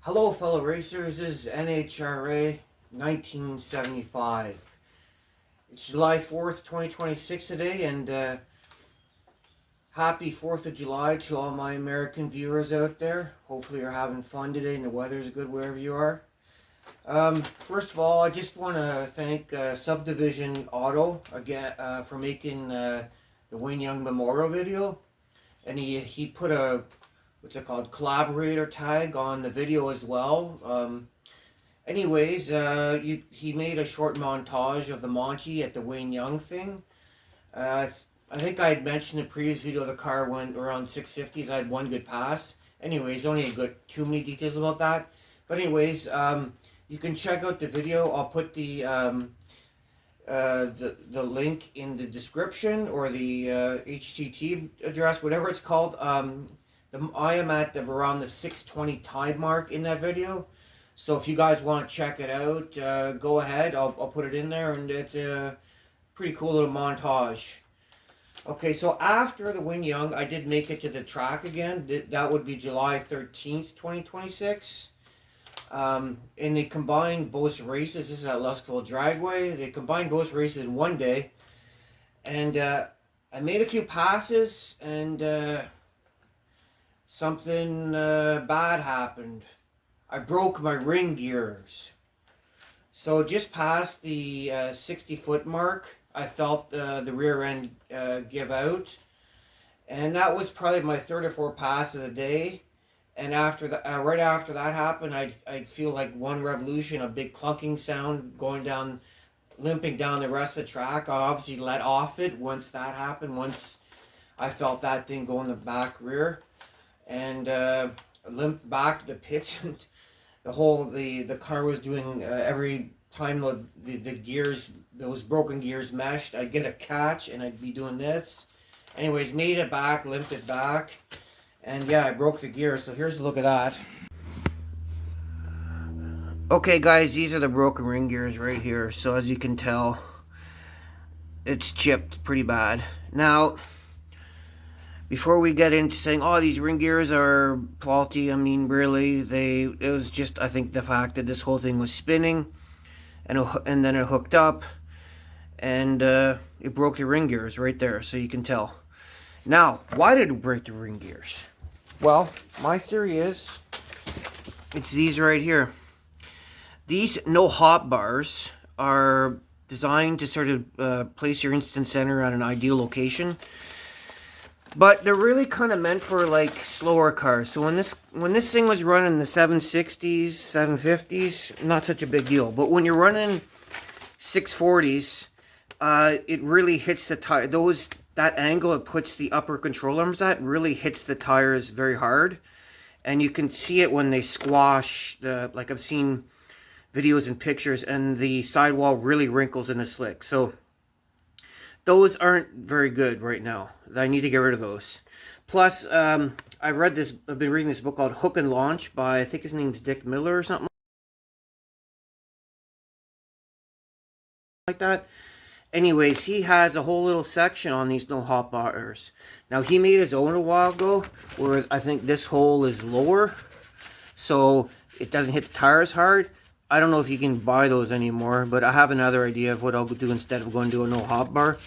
Hello, fellow racers. This is NHRA 1975. It's July 4th, 2026 today, and happy 4th of July to all my American viewers out there. Hopefully, you're having fun today and the weather's good wherever you are. First of all, I just want to thank Subdivision Auto again for making the Wayne Young Memorial video. And he put a what's it called, collaborator tag on the video as well. Anyways, he made a short montage of the Monty at the Wayne Young thing. I think I had mentioned in the previous video the car went around 650s. I had one good pass. Anyways, only got too many details about that. But anyways, you can check out the video. I'll put the link in the description, or the HTT address, whatever it's called. I am at around the 6:20 time mark in that video. So if you guys want to check it out, go ahead. I'll put it in there, and it's a pretty cool little montage. Okay, so after the Wayne Young, I did make it to the track again. That would be July 13th, 2026. And they combined both races. This is at Luscoville Dragway. They combined both races in one day. And I made a few passes, and something bad happened. I broke my ring gears. So just past the 60-foot mark, I felt the rear end give out. And that was probably my third or fourth pass of the day. And after that, right after that happened, I'd feel like one revolution, a big clunking sound going down, limping down the rest of the track. I obviously let off it once that happened, once I felt that thing go in the back rear. And limped back to the pits. The car was doing every time the gears, those broken gears meshed, I'd get a catch and I'd be doing this. Anyways, made it back, limped it back, and yeah, I broke the gears. So here's a look at that. Okay guys, these are the broken ring gears right here. So as you can tell, it's chipped pretty bad. Now, before we get into saying, oh, these ring gears are faulty, I mean, really, it was just, I think, the fact that this whole thing was spinning, and then it hooked up, and it broke the ring gears right there, so you can tell. Now, why did it break the ring gears? Well, my theory is, it's these right here. These no-hop bars are designed to sort of place your instant center at an ideal location. But they're really kind of meant for like slower cars. So when this thing was running the 760s, 750s, not such a big deal. But when you're running 640s, it really hits the tire. That angle it puts the upper control arms at really hits the tires very hard, and you can see it when they squash. Like I've seen videos and pictures, and the sidewall really wrinkles in the slick. So those aren't very good right now. I need to get rid of those. Plus, I've been reading this book called Hook and Launch by, I think his name's Dick Miller or something like that. Anyways, he has a whole little section on these no-hop bars. Now, he made his own a while ago, where I think this hole is lower, so it doesn't hit the tires hard. I don't know if you can buy those anymore, but I have another idea of what I'll do instead of going to a no-hop bar.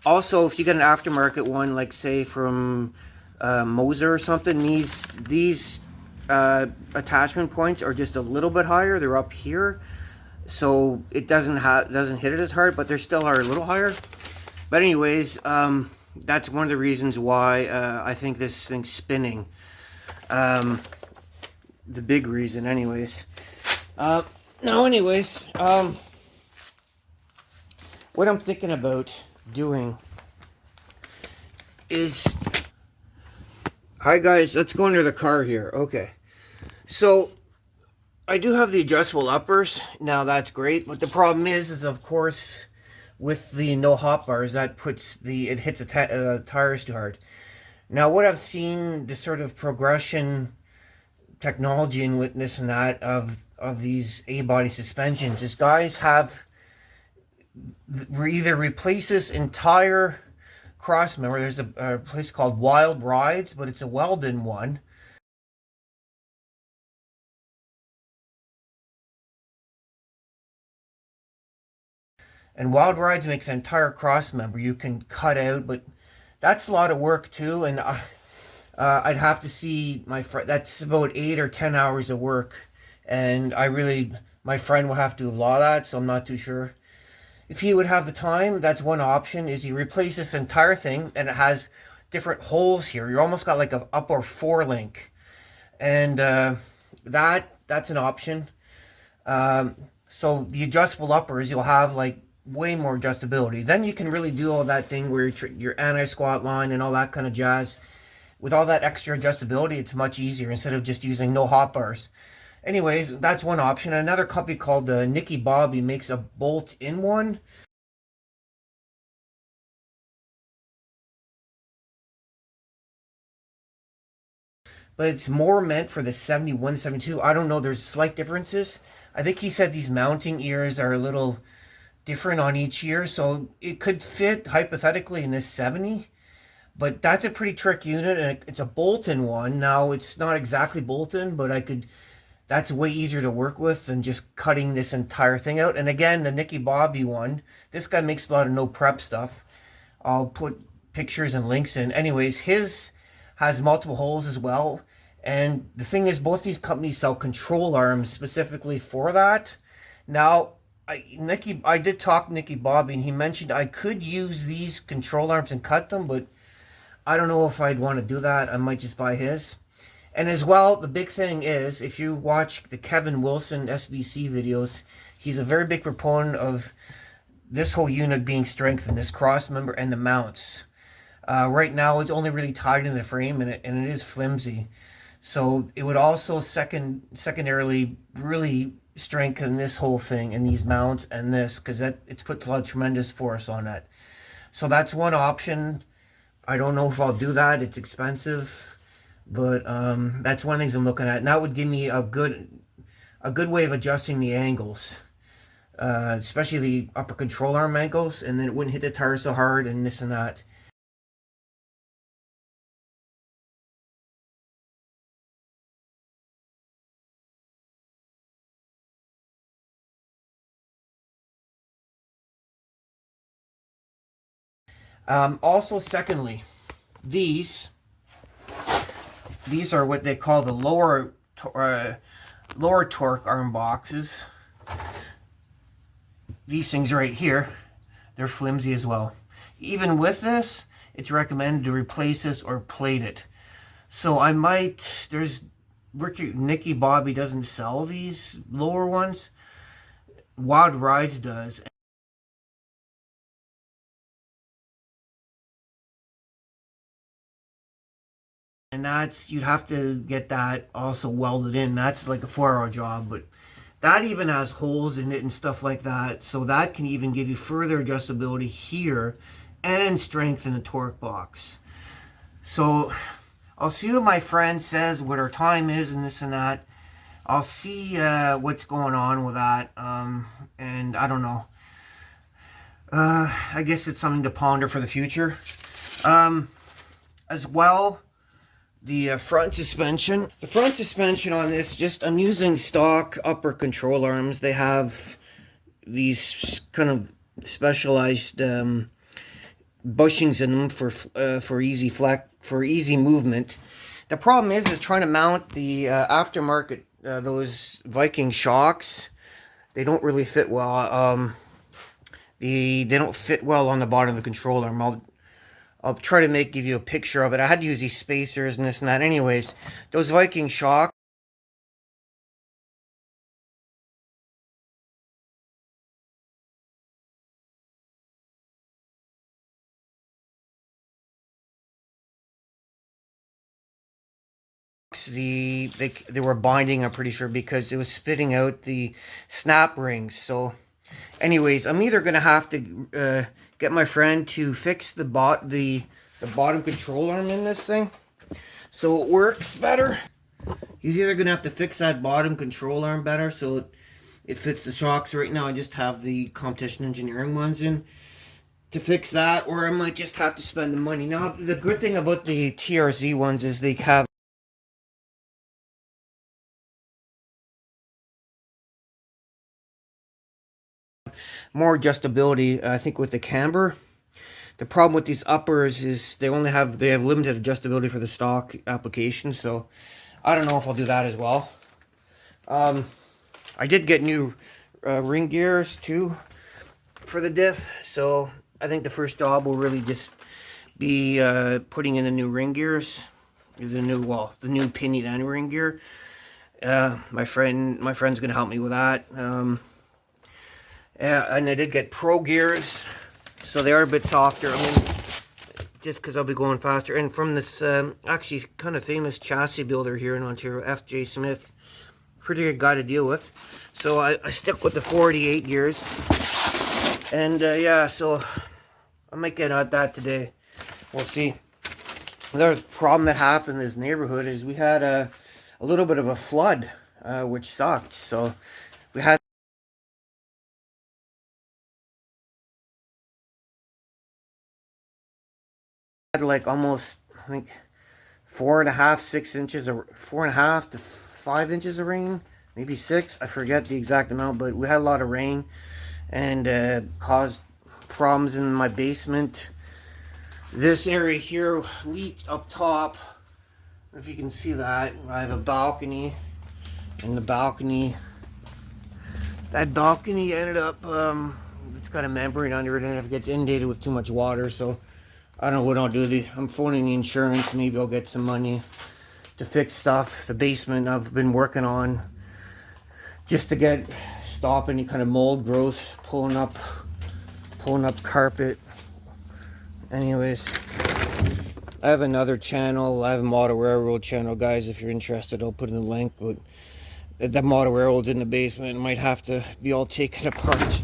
Also, if you get an aftermarket one, like say from Moser or something, these attachment points are just a little bit higher. They're up here, so it doesn't hit it as hard, but they still are a little higher. But anyways, that's one of the reasons why I think this thing's spinning. The big reason, anyways. Now, anyways, what I'm thinking about doing is, hi guys, let's go under the car here. Okay, so I do have the adjustable uppers. Now that's great, but the problem is of course with the no hop bars, that it hits the tires too hard. Now what I've seen, the sort of progression technology and with this and that of these A-body suspensions, is guys have either replace this entire cross member. There's a place called Wild Rides, but it's a Weldon one. And Wild Rides makes an entire cross member you can cut out, but that's a lot of work too. And I'd have to see my friend. That's about 8 or 10 hours of work, and my friend will have to do a lot of that, so I'm not too sure if he would have the time. That's one option. Is he replace this entire thing, and it has different holes here. You almost got like a up or four link, and that's an option. So the adjustable uppers, you'll have like way more adjustability. Then you can really do all that thing where your anti-squat line and all that kind of jazz. With all that extra adjustability, it's much easier instead of just using no hot bars. Anyways, that's one option. Another company called Nicky Bobby makes a bolt-in one. But it's more meant for the 71, 72. I don't know. There's slight differences. I think he said these mounting ears are a little different on each ear. So it could fit hypothetically in this 70. But that's a pretty trick unit, and it's a bolt-in one. Now, it's not exactly bolt-in, but that's way easier to work with than just cutting this entire thing out. And again, the Nicky Bobby one, this guy makes a lot of no prep stuff. I'll put pictures and links in. Anyways, his has multiple holes as well. And the thing is, both these companies sell control arms specifically for that. Now, I did talk to Nicky Bobby, and he mentioned I could use these control arms and cut them, but I don't know if I'd want to do that. I might just buy his. And as well, the big thing is, if you watch the Kevin Wilson SBC videos, he's a very big proponent of this whole unit being strengthened, this cross member and the mounts. Right now, it's only really tied in the frame, and it is flimsy. So it would also secondarily really strengthen this whole thing and these mounts and this, because it's put a lot of tremendous force on that. So that's one option. I don't know if I'll do that. It's expensive, but that's one of the things I'm looking at. And that would give me a good way of adjusting the angles, especially the upper control arm angles, and then it wouldn't hit the tire so hard and this and that. Also, secondly, these are what they call the lower torque arm boxes. These things right here, they're flimsy as well. Even with this, it's recommended to replace this or plate it. So I might, Nicky Bobby doesn't sell these lower ones. Wild Rides does. And you'd have to get that also welded in. That's like a 4-hour job, but that even has holes in it and stuff like that. So that can even give you further adjustability here and strengthen the torque box. So I'll see what my friend says, what our time is and this and that. I'll see what's going on with that. And I don't know. I guess it's something to ponder for the future. As well, the front suspension. The front suspension on this, I'm using stock upper control arms. They have these kind of specialized bushings in them for easy movement. The problem is trying to mount the aftermarket those Viking shocks. They don't really fit well. They don't fit well on the bottom of the control arm. I'll try to give you a picture of it. I had to use these spacers and this and that. Anyways, those Viking shocks, they were binding, I'm pretty sure, because it was spitting out the snap rings. So anyways, I'm either going to have to get my friend to fix the bottom control arm in this thing so it works better. He's either going to have to fix that bottom control arm better so it fits the shocks. Right now I just have the Competition Engineering ones in to fix that, or I might just have to spend the money. Now, the good thing about the TRZ ones is they have more adjustability. I think with the camber, the problem with these uppers is they have limited adjustability for the stock application. So I don't know if I'll do that as well. I did get new ring gears too for the diff, so I think the first job will really just be putting in the new ring gears, the new pinion and ring gear. My friend's gonna help me with that. Yeah, and I did get pro gears, so they are a bit softer. I mean, just because I'll be going faster. And from this actually kind of famous chassis builder here in Ontario, FJ Smith, pretty good guy to deal with. So I stick with the 488 gears. And yeah, so I might get at that today. We'll see. Another problem that happened in this neighborhood is we had a little bit of a flood, which sucked. So we had like almost, I think, 6 inches, or 4.5 to 5 inches of rain, maybe 6. I forget the exact amount, but we had a lot of rain and caused problems in my basement. This area here leaked up top. If you can see that, I have a balcony, and the balcony, that balcony ended up, it's got a membrane under it, and if it gets inundated with too much water, so I don't know what I'll do. I'm phoning the insurance. Maybe I'll get some money to fix stuff. The basement I've been working on just to stop any kind of mold growth, pulling up carpet. Anyways, I have another channel. I have a model railroad channel, guys. If you're interested, I'll put in the link. But that model railroad's in the basement. It might have to be all taken apart.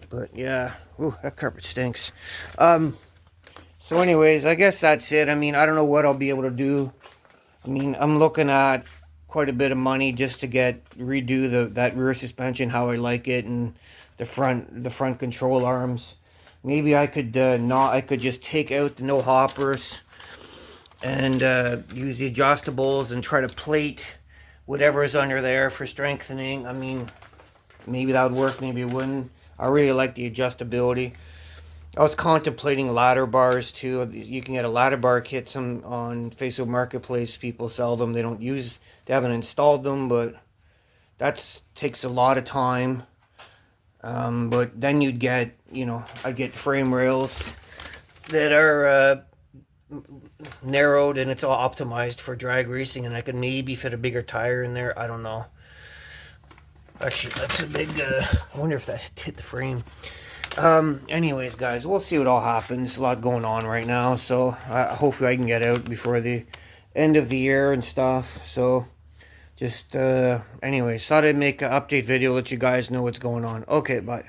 But yeah, ooh, that carpet stinks. So anyways, I guess that's it. I mean, I don't know what I'll be able to do. I mean, I'm looking at quite a bit of money just to redo that rear suspension how I like it, and the front control arms. Maybe I could I could just take out the no hoppers and use the adjustables and try to plate whatever is under there for strengthening. I mean, maybe that would work, maybe it wouldn't. I really like the adjustability. I was contemplating ladder bars too. You can get a ladder bar kit on Facebook Marketplace. People sell them. They haven't installed them, but that takes a lot of time. But then you'd get, I'd get frame rails that are narrowed, and it's all optimized for drag racing, and I could maybe fit a bigger tire in there. I don't know. Actually, that's a big, I wonder if that hit the frame. Anyways, guys, we'll see what all happens. A lot going on right now, so hopefully I can get out before the end of the year and stuff. So just anyways, thought I'd make an update video, let you guys know what's going on. Okay, bye.